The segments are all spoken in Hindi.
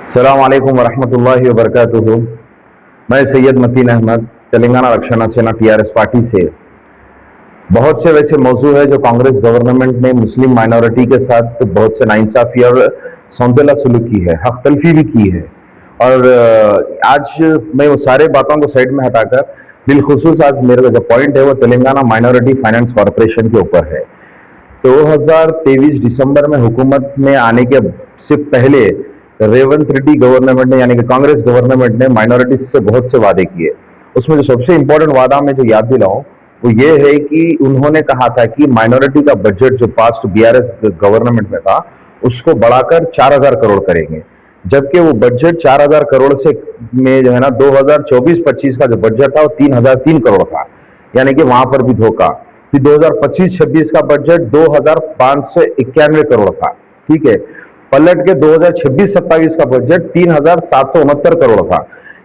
अस्सलाम वालेकुम वरहमतुल्लाहि वबरकातुहू। मैं सैयद मतीन अहमद तेलंगाना रक्षणा सेना टीआरएस पार्टी से। बहुत से वैसे मौजू है जो कांग्रेस गवर्नमेंट ने मुस्लिम माइनॉरिटी के साथ बहुत से नाइंसाफी और सौंतेला सलूक की है, हक तलफी भी की है। और आज मैं वो सारे बातों को साइड में हटाकर बिलखुसूस आज मेरा जो पॉइंट है वो तेलंगाना माइनॉरिटी फाइनेंस कॉरपोरेशन के ऊपर है। 2023 दिसंबर में हुकूमत में आने के से पहले रेवंत रेड्डी गवर्नमेंट ने यानी कि कांग्रेस गवर्नमेंट ने माइनॉरिटीज से बहुत से वादे किए। उसमें जो सबसे इंपॉर्टेंट वादा में जो याद दिलाऊं वो ये है कि उन्होंने कहा था कि माइनॉरिटी का बजट जो पास्ट बीआरएस गवर्नमेंट में था उसको बढ़ाकर 4000 करोड़ करेंगे, जबकि वो बजट 4000 करोड़ से में जो है ना 2024-25 का जो बजट था वो 3003 करोड़ था, यानी कि वहां पर भी धोखा। फिर 2025-26 का बजट 2591 करोड़ था, ठीक है। पलट के 2026-27 का बजट 3769 करोड़ था,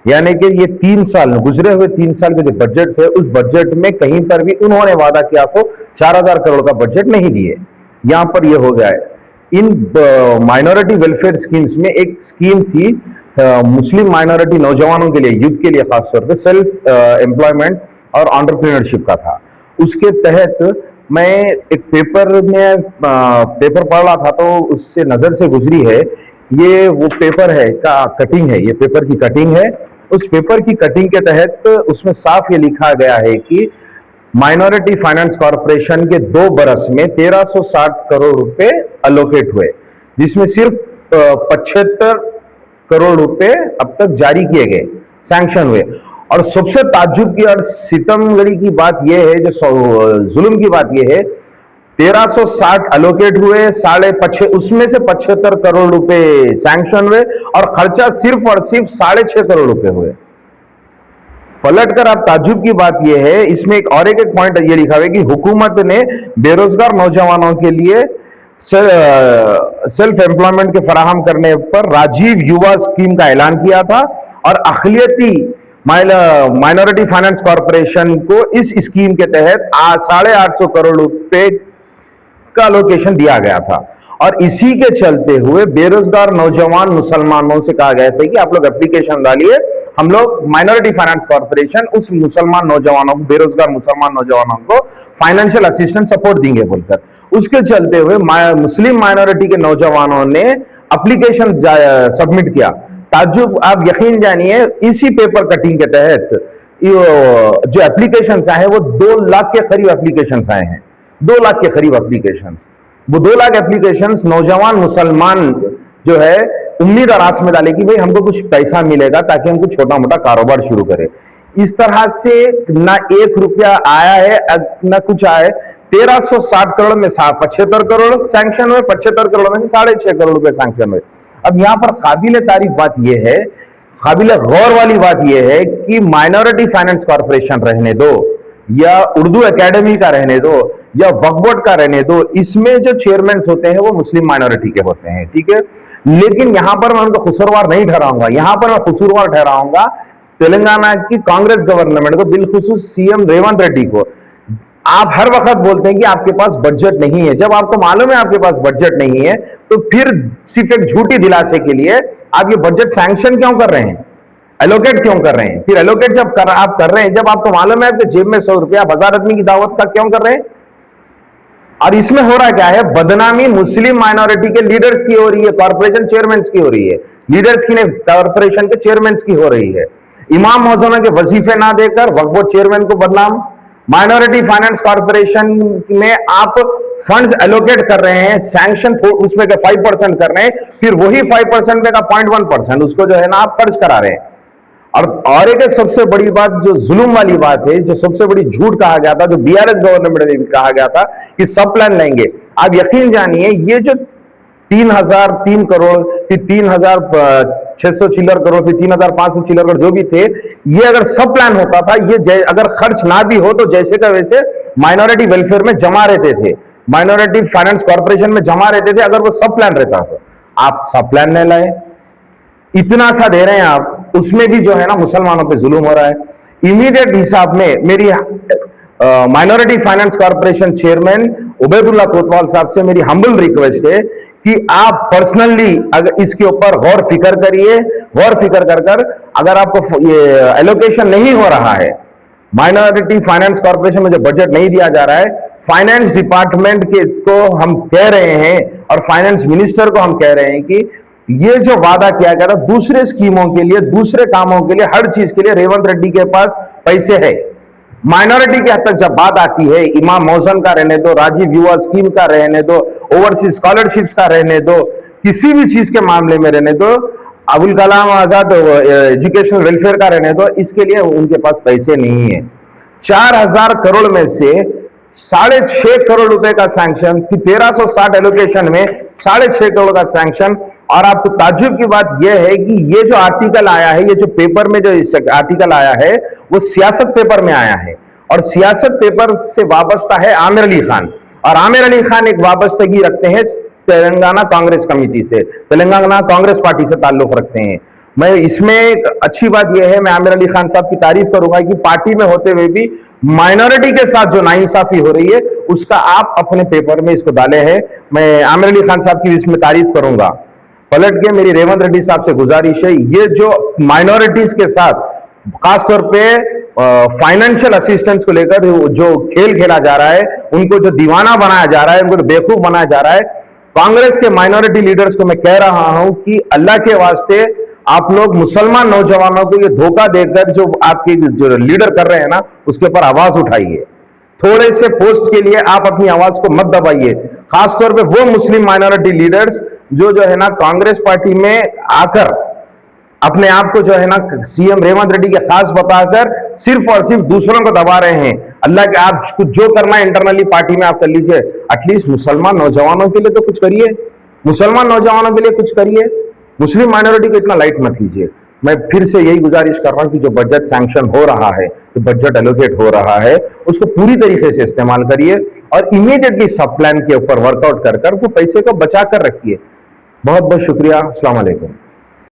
यानी कि ये 3 साल गुजरे हुए 3 साल के जो बजट थे उस बजट में कहीं पर भी उन्होंने वादा किया तो 4000 करोड़ का बजट नहीं दिए। यहां पर ये हो गया है। इन माइनॉरिटी वेलफेयर स्कीम्स में एक स्कीम थी मुस्लिम माइनॉरिटी नौजवानों के लिए, यूथ के लिए खासतौर पर सेल्फ एम्प्लॉयमेंट और एंटरप्रेन्योरशिप का था। उसके तहत मैं एक पेपर पढ़ रहा था तो उससे नजर से गुजरी है, ये वो पेपर है का कटिंग है, ये पेपर की कटिंग है। उस पेपर की कटिंग के तहत उसमें साफ ये लिखा गया है कि माइनॉरिटी फाइनेंस कॉरपोरेशन के 2 बरस में 1360 करोड़ रुपए अलोकेट हुए, जिसमें सिर्फ 75 करोड़ रुपए अब तक जारी किए गए, सैंक्शन हुए। और सबसे ताज्जुब की और सितमगरी की बात यह है, जो जुल्म की बात यह है, 1360 अलोकेट हुए, उसमें से 75 करोड़ रुपए सैंक्शन हुए और खर्चा सिर्फ और सिर्फ 6.5 करोड़ रुपए हुए। पलटकर आप ताज्जुब की बात यह है, इसमें एक पॉइंट ये लिखा हुआ है कि हुकूमत ने बेरोजगार नौजवानों के लिए सेल्फ एम्प्लॉयमेंट के फराहम करने पर राजीव युवा स्कीम का ऐलान किया था और अखिलियती माइनॉरिटी फाइनेंस कॉरपोरेशन को इस स्कीम के तहत 850 करोड़ रुपए का लोकेशन दिया गया था। और इसी के चलते हुए बेरोजगार नौजवान मुसलमानों से कहा गया था कि आप लोग एप्लीकेशन डालिए, हम लोग माइनॉरिटी फाइनेंस कॉरपोरेशन उस मुसलमान नौजवानों को, बेरोजगार मुसलमान नौजवानों को फाइनेंशियल असिस्टेंस सपोर्ट देंगे बोलकर। उसके चलते हुए मुस्लिम माइनॉरिटी के नौजवानों ने एप्लीकेशन सबमिट किया। ताज्जुब, आप यकीन जानिए, इसी पेपर कटिंग के तहत जो एप्लीकेशन आए वो 2 लाख के करीब एप्लीकेशन आए हैं, 2 लाख के करीब एप्लीकेशन। वो 2 लाख एप्लीकेशन नौजवान मुसलमान जो है उम्मीद और आस में डाले कि भाई हमको कुछ पैसा मिलेगा ताकि हम कुछ छोटा मोटा कारोबार शुरू करें। इस तरह से ना 1 रुपया आया है ना कुछ आया है। 1360 करोड़ में 75 करोड़ सैंक्शन हुए, 75 करोड़ में से 6.5 करोड़ रुपए सैंक्शन हुए। अब यहां पर काबिल तारीफ बात यह है, काबिल गौर वाली बात यह है कि माइनॉरिटी फाइनेंस कॉरपोरेशन रहने दो या उर्दू एकेडमी का रहने दो या वक्फ बोर्ड का रहने दो, इसमें जो चेयरमैन होते हैं वो मुस्लिम माइनॉरिटी के होते हैं, ठीक है। लेकिन यहां पर मैं उनको कसूरवार नहीं ठहराऊंगा, यहां पर मैं कसूरवार ठहराऊंगा तेलंगाना की कांग्रेस गवर्नमेंट को, बिलखुसूस सीएम रेवंत रेड्डी को। आप हर वक्त बोलते हैं कि आपके पास बजट नहीं है। जब आपको मालूम है आपके पास बजट नहीं है तो फिर सिर्फ एक झूठी दिलासे के लिए आप ये बजट सैंक्शन क्यों कर रहे हैं, एलोकेट क्यों कर रहे हैं? फिर एलोकेट जब आप कर रहे हैं, जब आपको मालूम है आपके जेब में 100 रुपया 1000 आदमी की दावत का क्यों कर रहे हैं? और इसमें हो रहा क्या है, बदनामी मुस्लिम माइनॉरिटी के लीडर्स की हो रही है, कॉर्पोरेशन चेयरमैन की हो रही है, लीडर्स की नहीं, कॉर्पोरेशन के चेयरमैन की हो रही है। इमाम मौजूदा के वजीफे ना देकर वक्फ बोर्ड चेयरमैन को बदनाम, माइनॉरिटी फाइनेंस कॉरपोरेशन में आप फंड्स एलोकेट कर रहे हैं, सैंक्शन उसमें का 5% कर रहे हैं, फिर वही 5% में का 0.1% उसको जो है ना आप खर्च करा रहे हैं। और एक सबसे बड़ी बात जो जुल्म वाली बात है, जो सबसे बड़ी झूठ कहा गया था, जो बीआरएस गवर्नमेंट में भी कहा गया था कि सब प्लान लेंगे। आप यकीन जानिए ये जो 3003 करोड़ फिर 3600 चिल्लर करोड़ फिर 3500 चिल्लर करोड़ जो भी थे, ये अगर सब प्लान होता था, ये अगर खर्च ना भी हो तो जैसे का वैसे माइनॉरिटी वेलफेयर में जमा रहते थे, माइनॉरिटी फाइनेंस कॉरपोरेशन में जमा रहते थे। अगर वो सब प्लान रहता तो आप सब प्लान नहीं लाए, इतना सा दे रहे हैं आप, उसमें भी जो है ना मुसलमानों पे जुल्म हो रहा है। इमीडिएट हिसाब में मेरी minority finance corporation chairman Ubaidullah कोतवाल साहब से मेरी हम्बल रिक्वेस्ट है कि आप पर्सनली अगर इसके ऊपर गौर फिक्र करिए, गौर फिक्र कर अगर आपको ये एलोकेशन नहीं हो रहा है, माइनॉरिटी फाइनेंस कॉर्पोरेशन में जो बजट नहीं दिया जा रहा है, फाइनेंस डिपार्टमेंट के को हम कह रहे हैं और फाइनेंस मिनिस्टर को हम कह रहे हैं कि ये जो वादा किया गया था दूसरे स्कीमों के लिए, दूसरे कामों के लिए, हर चीज के लिए रेवंत रेड्डी के पास पैसे है। माइनॉरिटी के हद तक जब बात आती है, इमाम मौजन का रहने दो, राजीव युवा स्कीम का रहने दो, ओवरसीज स्कॉलरशिप्स का रहने दो, किसी भी चीज के मामले में रहने दो, अबुल कलाम आजाद एजुकेशनल वेलफेयर का रहने दो, इसके लिए उनके पास पैसे नहीं है। 4000 करोड़ में से 6.5 करोड़ रुपए का सैंक्शन, 1360 एलोकेशन में 6.5 करोड़ का सैंक्शन। और आपको ताज्जुब की बात यह है कि ये जो आर्टिकल आया है, ये जो पेपर में जो आर्टिकल आया है वो सियासत पेपर में आया है, और सियासत पेपर से वाबस्ता है आमिर अली खान, और आमिर अली खान एक वाबस्तगी रखते हैं तेलंगाना कांग्रेस कमेटी से, तेलंगाना कांग्रेस पार्टी से ताल्लुक रखते हैं। मैं इसमें एक अच्छी बात यह है, मैं आमिर अली खान साहब की तारीफ करूंगा कि पार्टी में होते हुए भी माइनॉरिटी के साथ जो नाइंसाफी हो रही है उसका आप अपने पेपर में इसको डाले हैं। मैं आमिर अली खान साहब की इसमें तारीफ करूंगा। पलट के मेरी रेवंत रेड्डी साहब से गुजारिश है, ये जो माइनॉरिटीज के साथ खासतौर पे फाइनेंशियल असिस्टेंस को लेकर जो खेल खेला जा रहा है, उनको जो दीवाना बनाया जा रहा है, उनको बेवकूफ बनाया जा रहा है, कांग्रेस के माइनॉरिटी लीडर्स को मैं कह रहा हूं कि अल्लाह के वास्ते आप लोग मुसलमान नौजवानों को ये धोखा देकर जो आपके जो लीडर कर रहे हैं ना, उसके ऊपर आवाज उठाइए। थोड़े से पोस्ट के लिए आप अपनी आवाज को मत दबाइए। खासतौर पे वो मुस्लिम माइनॉरिटी लीडर्स जो है ना कांग्रेस पार्टी में आकर अपने आप को जो है ना सीएम रेवंत रेड्डी के खास बताकर सिर्फ और सिर्फ दूसरों को दबा रहे हैं। अल्लाह के आप कुछ जो करना है इंटरनली पार्टी में आप कर लीजिए, एटलीस्ट मुसलमान नौजवानों के लिए तो कुछ करिए, मुसलमान नौजवानों के लिए कुछ करिए, मुस्लिम माइनॉरिटी को इतना लाइट मत लीजिए। मैं फिर से यही गुजारिश कर रहा हूं कि जो बजट सैंक्शन हो रहा है, जो बजट एलोकेट हो रहा है, उसको पूरी तरीके से इस्तेमाल करिए और इमीडिएटली सब प्लान के ऊपर वर्कआउट कर वो पैसे को बचा कर रखिए। बहुत बहुत शुक्रिया। अस्सलाम वालेकुम।